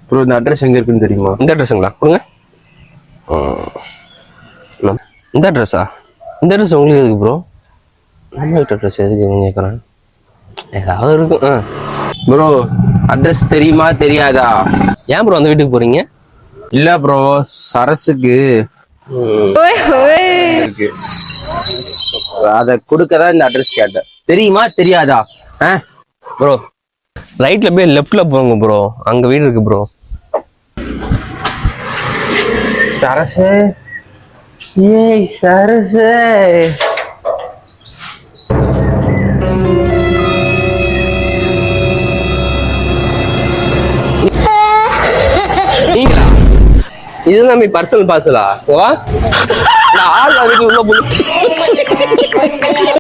Bro இந்த address எங்க இருக்குன்னு தெரியுமா? இந்த அட்ரஸுங்களா கொடுங்க. இந்த அட்ரஸா? இந்த அட்ரஸ் உங்களுக்கு எதுக்கு ப்ரோ? நம்ம வீட்டு அட்ரஸ் எதுக்கு கேட்குறேன்? ஏதாவது இருக்கும். ப்ரோ அட்ரஸ் தெரியுமா தெரியாதா? ஏன் ப்ரோ அந்த வீட்டுக்கு போறீங்க? இல்ல ப்ரோ சரஸுக்கு இருக்கு, அத கொடுக்கதான் இந்த அட்ரஸ் கேட்டேன். தெரியுமா தெரியாதா? ப்ரோ ரைட்ல போய் லெஃப்ட்ல போங்க ப்ரோ, அங்க வீடு இருக்கு ப்ரோ. சரசு, ஏய் சரசு. நீங்களா? இதுதான் மீ பர்சனல் பார்சலா? ஆள் வீட்டுக்கு உள்ள போய்